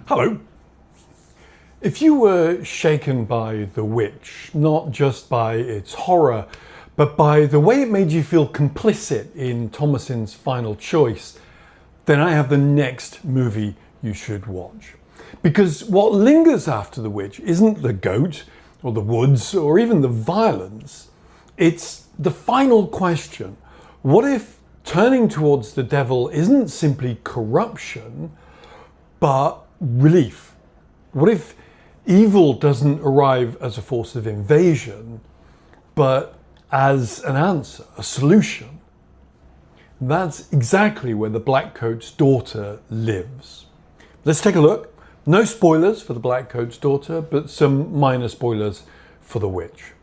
Hello. If you were shaken by The Witch, not just by its horror, but by the way it made you feel complicit in Thomasin's final choice, then I have the next movie you should watch. Because what lingers after The Witch isn't the goat, or the woods, or even the violence. It's the final question. What if turning towards the devil isn't simply corruption, but relief? What if evil doesn't arrive as a force of invasion, but as an answer, a solution? That's exactly where the Blackcoat's daughter lives. Let's take a look. No spoilers for the Blackcoat's daughter, but some minor spoilers for The Witch.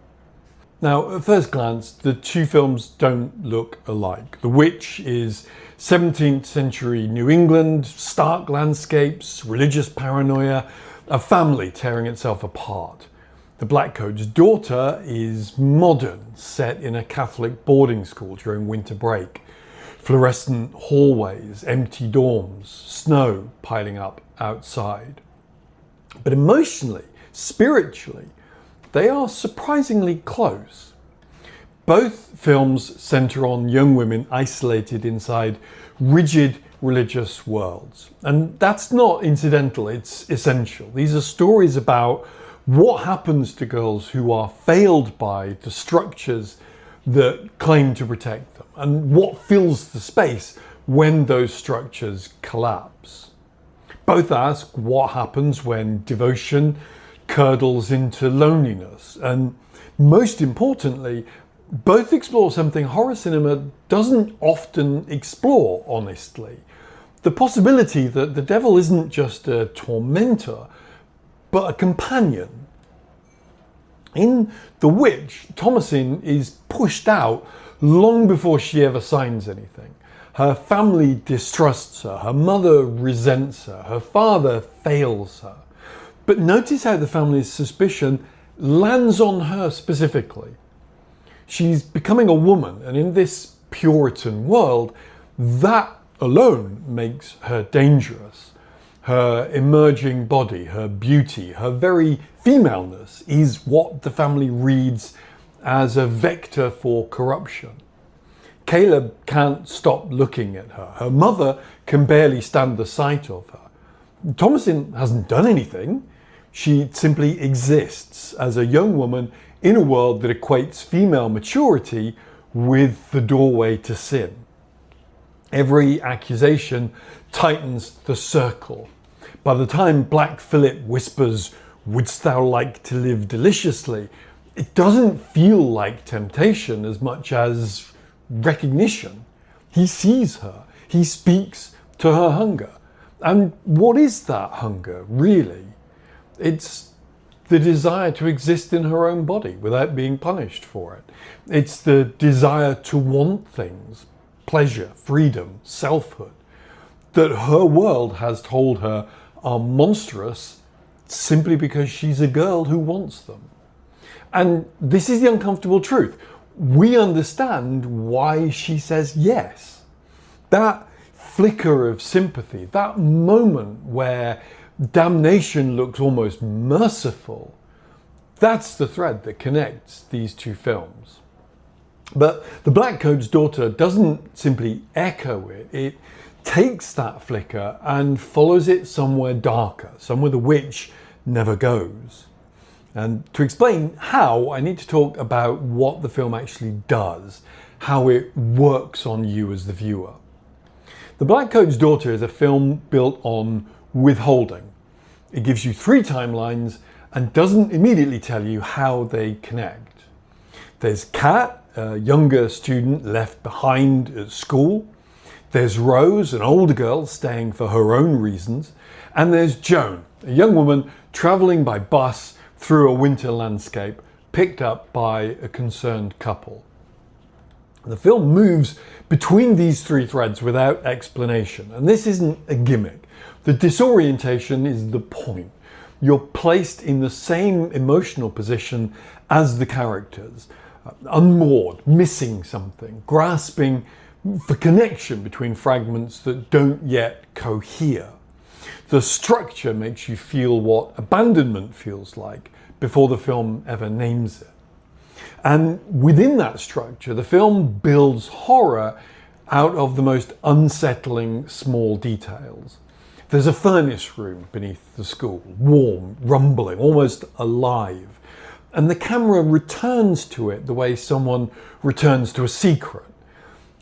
Now, at first glance, the two films don't look alike. The Witch is 17th century New England, stark landscapes, religious paranoia, a family tearing itself apart. The Blackcoat's daughter is modern, set in a Catholic boarding school during winter break. Fluorescent hallways, empty dorms, snow piling up outside. But emotionally, spiritually, they are surprisingly close. Both films center on young women isolated inside rigid religious worlds. And that's not incidental, it's essential. These are stories about what happens to girls who are failed by the structures that claim to protect them, and what fills the space when those structures collapse. Both ask what happens when devotion curdles into loneliness, and most importantly, both explore something horror cinema doesn't often explore honestly. The possibility that the devil isn't just a tormentor, but a companion. In The Witch, Thomasin is pushed out long before she ever signs anything. Her family distrusts her, her mother resents her, her father fails her. But notice how the family's suspicion lands on her specifically. She's becoming a woman, and in this Puritan world, that alone makes her dangerous. Her emerging body, her beauty, her very femaleness is what the family reads as a vector for corruption. Caleb can't stop looking at her. Her mother can barely stand the sight of her. Thomasin hasn't done anything. She simply exists as a young woman in a world that equates female maturity with the doorway to sin. Every accusation tightens the circle. By the time Black Phillip whispers, "Wouldst thou like to live deliciously?" it doesn't feel like temptation as much as recognition. He sees her. He speaks to her hunger. And what is that hunger, really? It's the desire to exist in her own body without being punished for it. It's the desire to want things, pleasure, freedom, selfhood, that her world has told her are monstrous simply because she's a girl who wants them. And this is the uncomfortable truth. We understand why she says yes. That flicker of sympathy, that moment where damnation looks almost merciful, that's the thread that connects these two films. But The Blackcoat's daughter doesn't simply echo it, it takes that flicker and follows it somewhere darker, somewhere the witch never goes. And to explain how, I need to talk about what the film actually does, how it works on you as the viewer. The Blackcoat's Daughter is a film built on withholding. It gives you 3 timelines and doesn't immediately tell you how they connect. There's Kat, a younger student left behind at school. There's Rose, an older girl staying for her own reasons. And there's Joan, a young woman travelling by bus through a winter landscape, picked up by a concerned couple. The film moves between these 3 threads without explanation, and this isn't a gimmick. The disorientation is the point. You're placed in the same emotional position as the characters. unmoored, missing something, grasping for connection between fragments that don't yet cohere. The structure makes you feel what abandonment feels like before the film ever names it. And within that structure, the film builds horror out of the most unsettling small details. There's a furnace room beneath the school, warm, rumbling, almost alive. And the camera returns to it the way someone returns to a secret.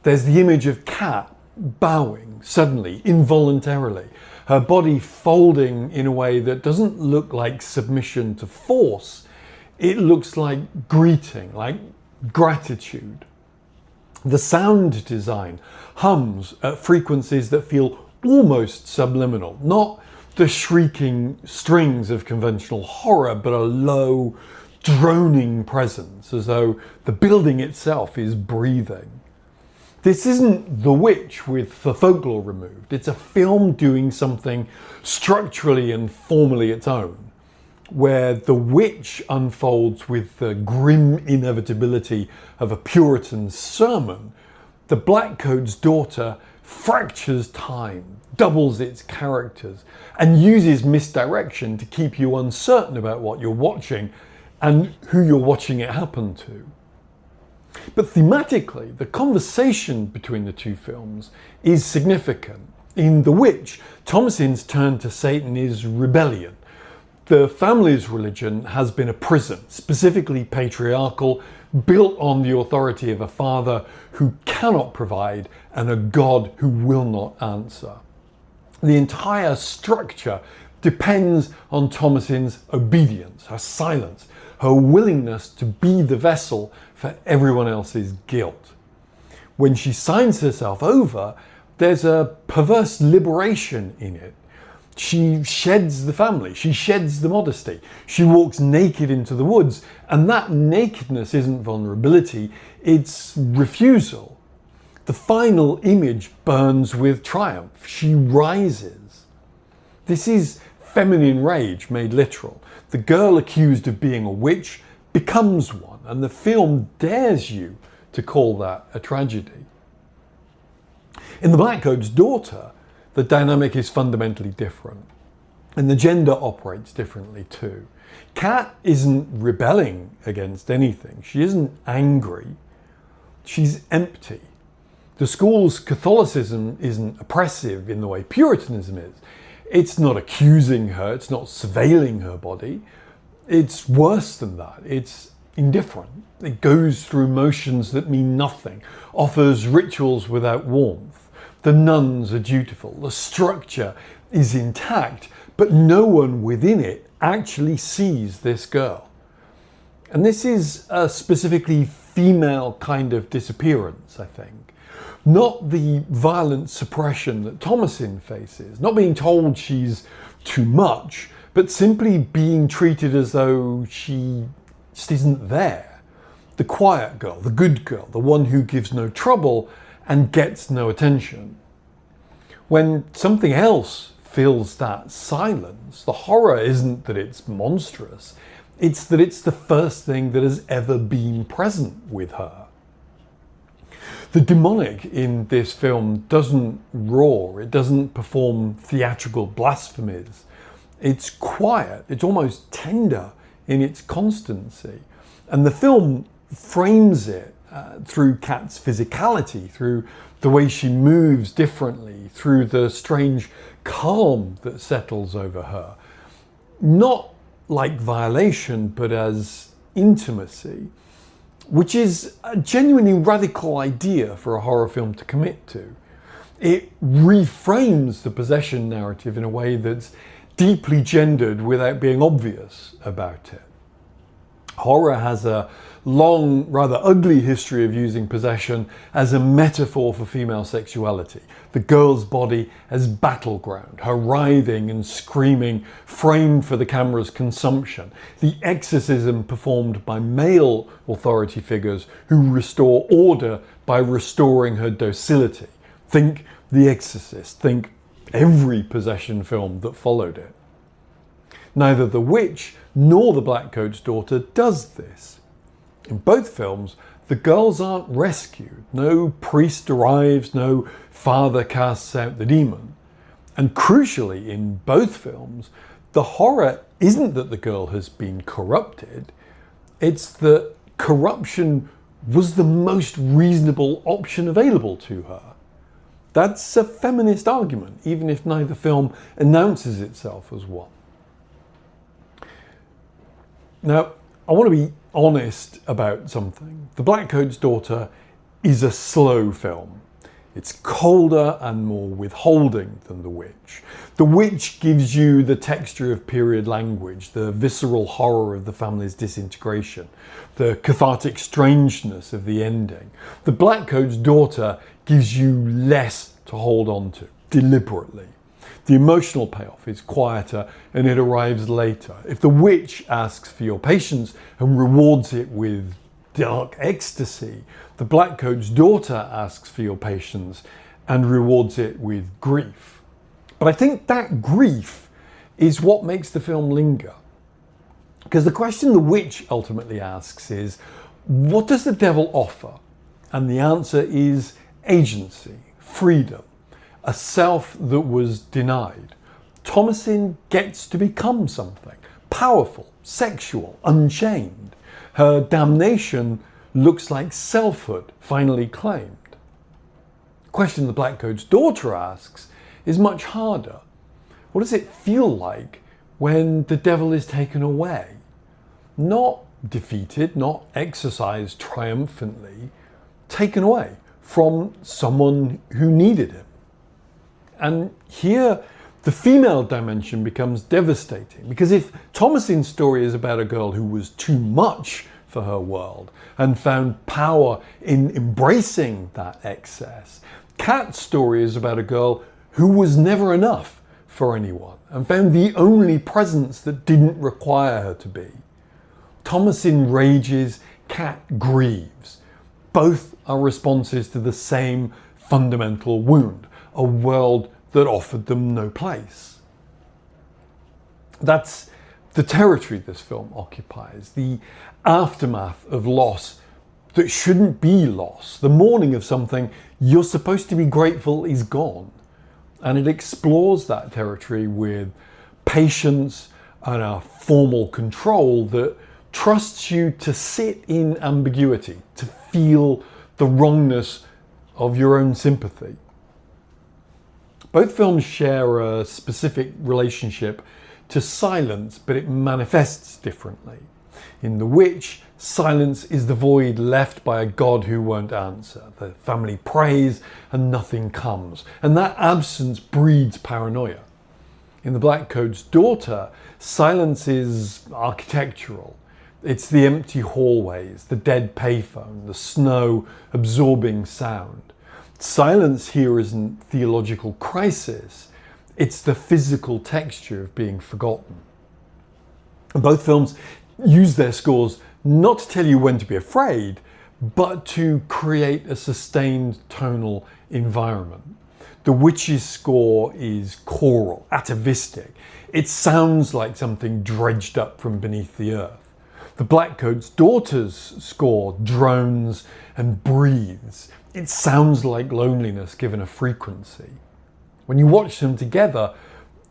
There's the image of Kat bowing, suddenly, involuntarily, her body folding in a way that doesn't look like submission to force. It looks like greeting, like gratitude. The sound design hums at frequencies that feel almost subliminal, not the shrieking strings of conventional horror, but a low, droning presence, as though the building itself is breathing. This isn't The Witch with the folklore removed. It's a film doing something structurally and formally its own, where The Witch unfolds with the grim inevitability of a Puritan's sermon. The Blackcoat's Daughter fractures time, doubles its characters, and uses misdirection to keep you uncertain about what you're watching and who you're watching it happen to. But thematically, the conversation between the two films is significant. In The Witch, Thomasin's turn to Satan is rebellion. The family's religion has been a prison, specifically patriarchal, built on the authority of a father who cannot provide and a God who will not answer. The entire structure depends on Thomasin's obedience, her silence, her willingness to be the vessel for everyone else's guilt. When she signs herself over, there's a perverse liberation in it. She sheds the family, she sheds the modesty, she walks naked into the woods, and that nakedness isn't vulnerability, it's refusal. The final image burns with triumph. She rises. This is feminine rage made literal. The girl accused of being a witch becomes one, and the film dares you to call that a tragedy. In The Blackcoat's Daughter, the dynamic is fundamentally different, and the gender operates differently too. Kat isn't rebelling against anything. She isn't angry. She's empty. The school's Catholicism isn't oppressive in the way Puritanism is. It's not accusing her, it's not surveilling her body. It's worse than that. It's indifferent. It goes through motions that mean nothing, offers rituals without warmth. The nuns are dutiful. The structure is intact, but no one within it actually sees this girl. And this is a specifically female kind of disappearance, I think. Not the violent suppression that Thomasin faces, not being told she's too much, but simply being treated as though she just isn't there. The quiet girl, the good girl, the one who gives no trouble and gets no attention. When something else fills that silence, the horror isn't that it's monstrous, it's that it's the first thing that has ever been present with her. The demonic in this film doesn't roar, it doesn't perform theatrical blasphemies. It's quiet, it's almost tender in its constancy. And the film frames it through Kat's physicality, through the way she moves differently, through the strange calm that settles over her. Not like violation, but as intimacy, which is a genuinely radical idea for a horror film to commit to. It reframes the possession narrative in a way that's deeply gendered without being obvious about it. Horror has a long, rather ugly history of using possession as a metaphor for female sexuality. The girl's body as battleground, her writhing and screaming framed for the camera's consumption. The exorcism performed by male authority figures who restore order by restoring her docility. Think The Exorcist, think every possession film that followed it. Neither The Witch nor The Blackcoat's Daughter does this. In both films, the girls aren't rescued. No priest arrives, no father casts out the demon. And crucially, in both films, the horror isn't that the girl has been corrupted, it's that corruption was the most reasonable option available to her. That's a feminist argument, even if neither film announces itself as one. Now, I want to be honest about something. The Blackcoat's Daughter is a slow film. It's colder and more withholding than The Witch. The Witch gives you the texture of period language, the visceral horror of the family's disintegration, the cathartic strangeness of the ending. The Blackcoat's Daughter gives you less to hold on to, deliberately. The emotional payoff is quieter and it arrives later. If The Witch asks for your patience and rewards it with dark ecstasy, The Blackcoat's Daughter asks for your patience and rewards it with grief. But I think that grief is what makes the film linger. Because the question The Witch ultimately asks is, what does the devil offer? And the answer is agency, freedom, a self that was denied. Thomasin gets to become something powerful, sexual, unchained. Her damnation looks like selfhood finally claimed. The question the Blackcoat's Daughter asks is much harder. What does it feel like when the devil is taken away? Not defeated, not exercised triumphantly, taken away from someone who needed him. And here, the female dimension becomes devastating, because if Thomasin's story is about a girl who was too much for her world and found power in embracing that excess, Kat's story is about a girl who was never enough for anyone and found the only presence that didn't require her to be. Thomasin rages, Kat grieves. Both are responses to the same fundamental wound, a world that offered them no place. That's the territory this film occupies, the aftermath of loss that shouldn't be loss, the mourning of something you're supposed to be grateful is gone. And it explores that territory with patience and a formal control that trusts you to sit in ambiguity, to feel the wrongness of your own sympathy. Both films share a specific relationship to silence, but it manifests differently. In The Witch, silence is the void left by a god who won't answer. The family prays and nothing comes, and that absence breeds paranoia. In The Blackcoat's Daughter, silence is architectural. It's the empty hallways, the dead payphone, the snow absorbing sound. Silence here isn't theological crisis, it's the physical texture of being forgotten. And both films use their scores not to tell you when to be afraid, but to create a sustained tonal environment. The Witch's score is choral, atavistic. It sounds like something dredged up from beneath the earth. The Blackcoat's Daughter's score drones and breathes. It sounds like loneliness given a frequency. When you watch them together,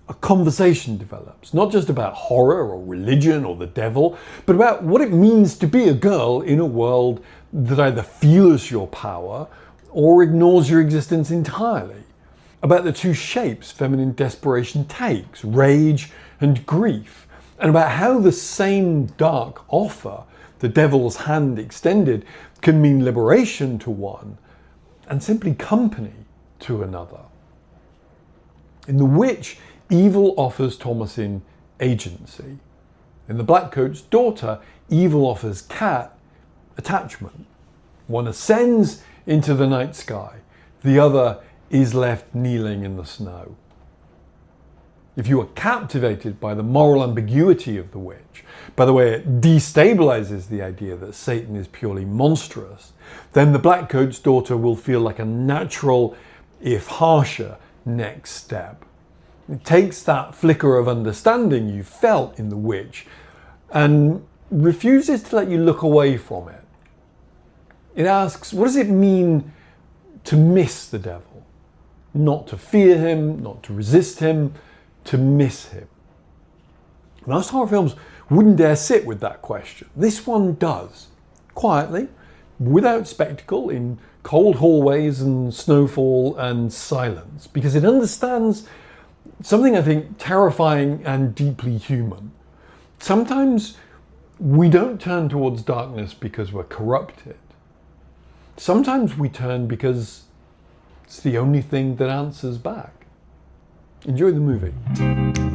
a conversation develops, not just about horror or religion or the devil, but about what it means to be a girl in a world that either feels your power or ignores your existence entirely. About the two shapes feminine desperation takes, rage and grief, and about how the same dark offer, the devil's hand extended, can mean liberation to one and simply company to another. In The Witch, evil offers Thomasin agency. In The Blackcoat's Daughter, evil offers Kat attachment. One ascends into the night sky, the other is left kneeling in the snow. If you are captivated by the moral ambiguity of The Witch, by the way it destabilizes the idea that Satan is purely monstrous, then The Blackcoat's Daughter will feel like a natural, if harsher, next step. It takes that flicker of understanding you felt in The Witch and refuses to let you look away from it. It asks, what does it mean to miss the devil? Not to fear him, not to resist him, to miss him. Most horror films wouldn't dare sit with that question. This one does, quietly, without spectacle, in cold hallways and snowfall and silence, because it understands something, I think, terrifying and deeply human. Sometimes we don't turn towards darkness because we're corrupted. Sometimes we turn because it's the only thing that answers back. Enjoy the movie.